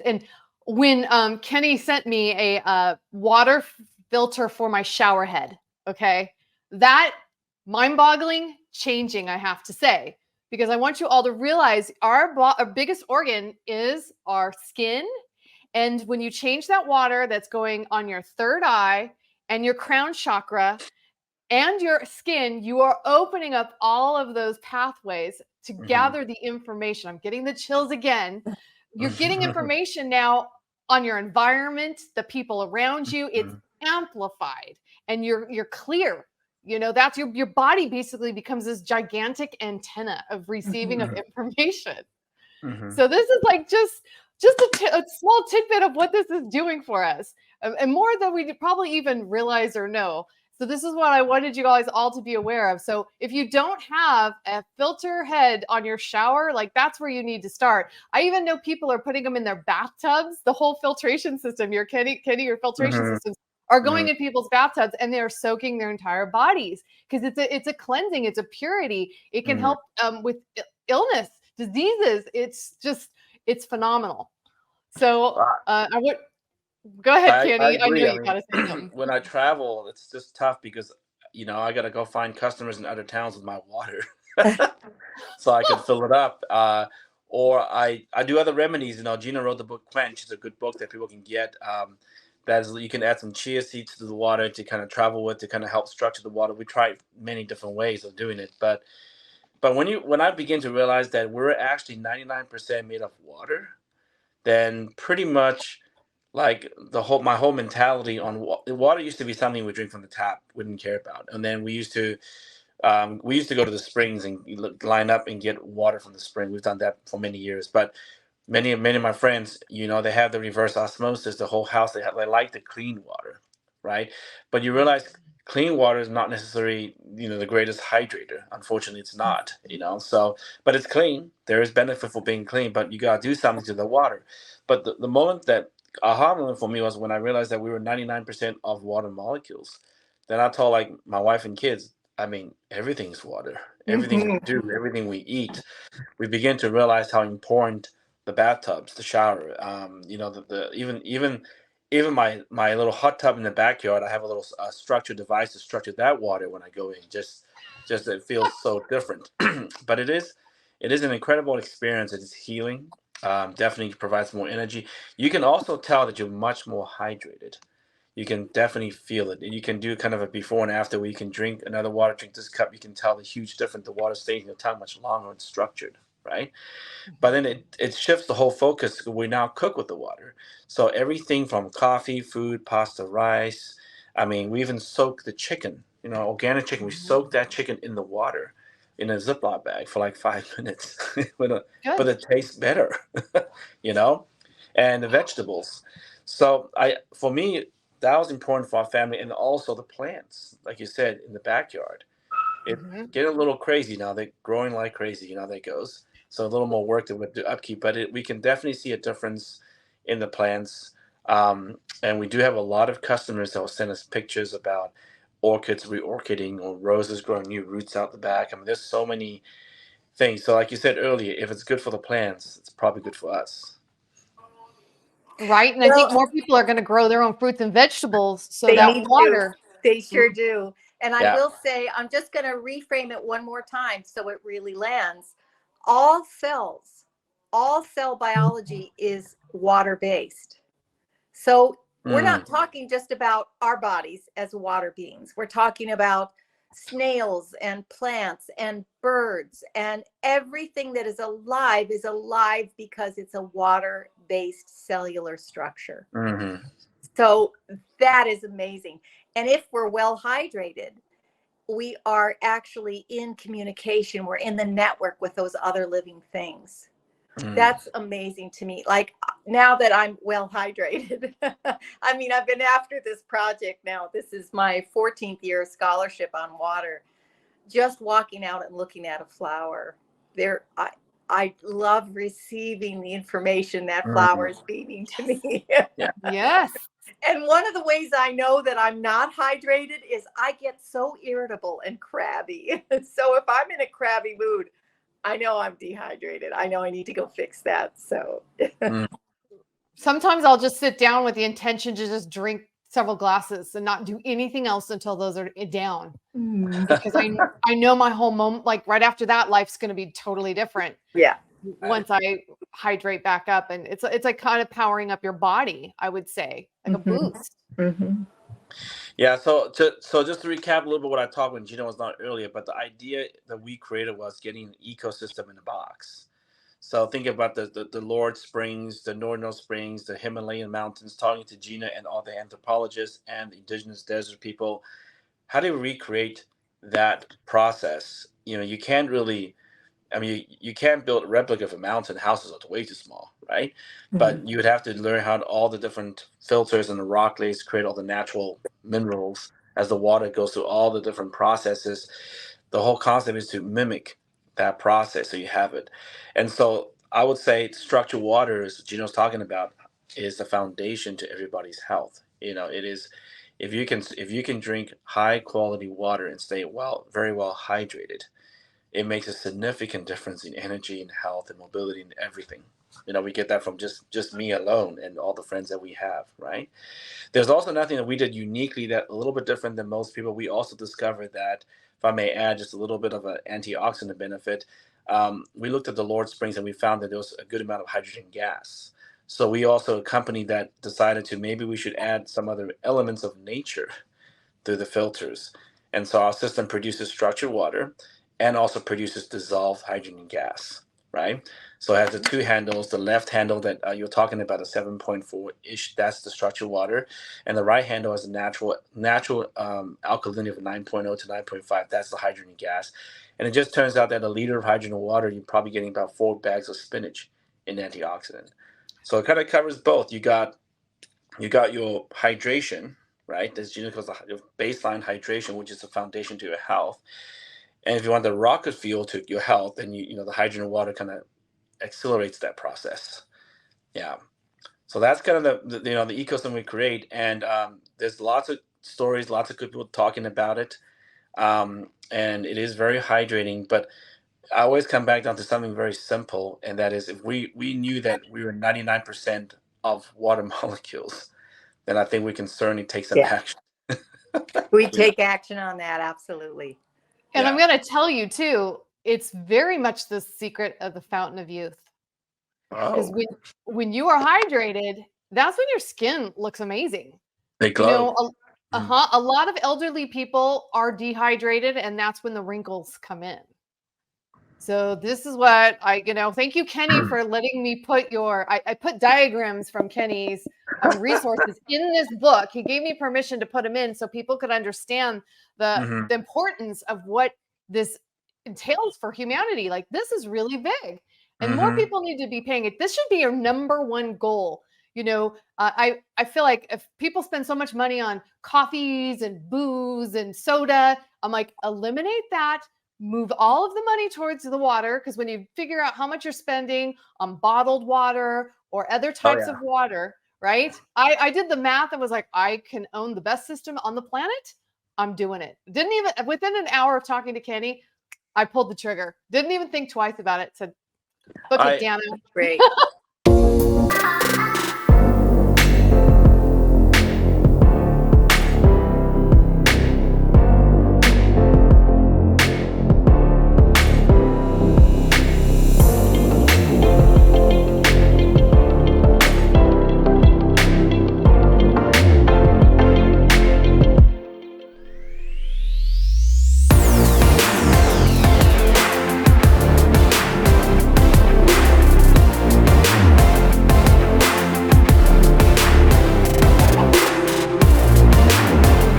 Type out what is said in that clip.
And when Kenny sent me a water filter for my shower head, okay, that mind-boggling, changing, I have to say, because I want you all to realize our biggest organ is our skin. And when you change that water that's going on your third eye and your crown chakra and your skin, you are opening up all of those pathways to gather the information. I'm getting the chills again. You're getting information now on your environment, the people around you. It's amplified and you're clear. You know, that's your body basically becomes this gigantic antenna of receiving of information. So this is like just a small tidbit of what this is doing for us, and more than we probably even realize or know. So this is what I wanted you guys all to be aware of. So if you don't have a filter head on your shower, like that's where you need to start. I even know people are putting them in their bathtubs. The whole filtration system, your your filtration systems are going in people's bathtubs and they are soaking their entire bodies because it's a cleansing, it's a purity. It can help with illness, diseases. It's phenomenal. So I would go ahead, Kenny. I know you gotta say something. When I travel, it's just tough because I got to go find customers in other towns with my water, so I can fill it up. Or I do other remedies. Gina wrote the book Quench. It's a good book that people can get. You can add some chia seeds to the water to kind of travel with to kind of help structure the water. We tried many different ways of doing it, but when I begin to realize that we're actually 99% made of water, then pretty much like my whole mentality on water used to be something we drink from the tap, we didn't care about, and then we used to go to the springs and line up and get water from the spring. We've done that for many years, but many of my friends, they have the reverse osmosis. The whole house they like the clean water, right? But you realize clean water is not necessarily the greatest hydrator. Unfortunately, it's not. So but it's clean. There is benefit for being clean, but you gotta do something to the water. But the moment that aha moment for me was when I realized that we were 99% of water molecules. Then I told like my wife and kids, I mean, everything's water. Everything we do, everything we eat, we begin to realize how important the bathtubs, the shower, even my little hot tub in the backyard. I have a little structured device to structure that water when I go in. Just it feels so different, but it is an incredible experience. It is healing. Definitely provides more energy. You can also tell that you're much more hydrated. You can definitely feel it. And you can do kind of a before and after where you can drink another water, drink this cup. You can tell the huge difference. The water stays in your tongue much longer and structured, right? But then it shifts the whole focus. We now cook with the water. So everything from coffee, food, pasta, rice. I mean, we even soak the chicken, organic chicken. We soak that chicken in the water in a Ziploc bag for like 5 minutes. But it tastes better, you know? And the vegetables. So for me, that was important for our family, and also the plants, like you said, in the backyard. It get a little crazy now. They're growing like crazy, that goes. So a little more work to do upkeep, but we can definitely see a difference in the plants. And we do have a lot of customers that will send us pictures about orchids reorchiding or roses growing new roots out the back. I mean, there's so many things. So like you said earlier, if it's good for the plants, it's probably good for us. Right. And I think more people are going to grow their own fruits and vegetables. So that water. They sure do. And I will say, I'm just going to reframe it one more time so it really lands. All cell biology is water-based. So we're not talking just about our bodies as water beings. We're talking about snails and plants and birds, and everything that is alive because it's a water-based cellular structure. So that is amazing. And if we're well hydrated, we are actually in communication. We're in the network with those other living things. That's amazing to me. Like now that I'm well hydrated, I mean, I've been after this project now. This is my 14th year scholarship on water. Just walking out and looking at a flower there, I love receiving the information that flower is beaming to me. Yes. And one of the ways I know that I'm not hydrated is I get so irritable and crabby. So if I'm in a crabby mood, I know I'm dehydrated. I know I need to go fix that. So sometimes I'll just sit down with the intention to just drink several glasses and not do anything else until those are down. Because I know my whole moment, like right after that, life's going to be totally different. Yeah. Once I hydrate back up, and it's like kind of powering up your body, I would say, like a boost. Yeah, so just to recap a little bit what I talked when Gina was not earlier, but the idea that we created was getting an ecosystem in a box. So think about the Lord Springs, the Northern Springs, the Himalayan mountains, talking to Gina and all the anthropologists and the indigenous desert people. How do we recreate that process? You know, you can't really, I mean, you can't build a replica of a mountain. Houses are way too small, right? But you would have to learn how all the different filters and the rock layers create all the natural minerals as the water goes through all the different processes. The whole concept is to mimic that process so you have it. And so I would say structured water, as Gino's talking about, is the foundation to everybody's health. You know, it is if you can drink high quality water and stay very well hydrated, it makes a significant difference in energy and health and mobility and everything. You know, we get that from just me alone and all the friends that we have, right? There's also nothing that we did uniquely that a little bit different than most people. We also discovered that, if I may add, just a little bit of an antioxidant benefit. We looked at the Lord Springs and we found that there was a good amount of hydrogen gas. So we also, a company that decided to maybe we should add some other elements of nature through the filters. And so our system produces structured water and also produces dissolved hydrogen gas, right? So it has the two handles. The left handle that you're talking about, a 7.4-ish, that's the structured water. And the right handle has a natural alkalinity of 9.0 to 9.5. That's the hydrogen gas. And it just turns out that a liter of hydrogen water, you're probably getting about 4 bags of spinach in antioxidant. So it kind of covers both. You got your hydration, right? That's your baseline hydration, which is the foundation to your health. And if you want the rocket fuel to your health, then you know the hydrogen water kind of accelerates that process. Yeah. So that's kind of the ecosystem we create, and there's lots of stories, lots of good people talking about it, and it is very hydrating. But I always come back down to something very simple, and that is if we knew that we were 99% of water molecules, then I think we can certainly take some action. We take action on that, absolutely. And I'm going to tell you too, it's very much the secret of the fountain of youth. Because when you are hydrated, that's when your skin looks amazing. They glow. You know, a lot of elderly people are dehydrated, and that's when the wrinkles come in. So this is what thank you, Kenny, for letting me put I put diagrams from Kenny's resources in this book. He gave me permission to put them in so people could understand the importance of what this entails for humanity. Like, this is really big, and more people need to be paying it. This should be your number one goal. You know, I feel like if people spend so much money on coffees and booze and soda, I'm like, eliminate that. Move all of the money towards the water, because when you figure out how much you're spending on bottled water or other types of water, right? I did the math and was like, I can own the best system on the planet. I'm doing it. Didn't even, within an hour of talking to Kenny, I pulled the trigger. Didn't even think twice about it. Said, book it, Deanna. Great.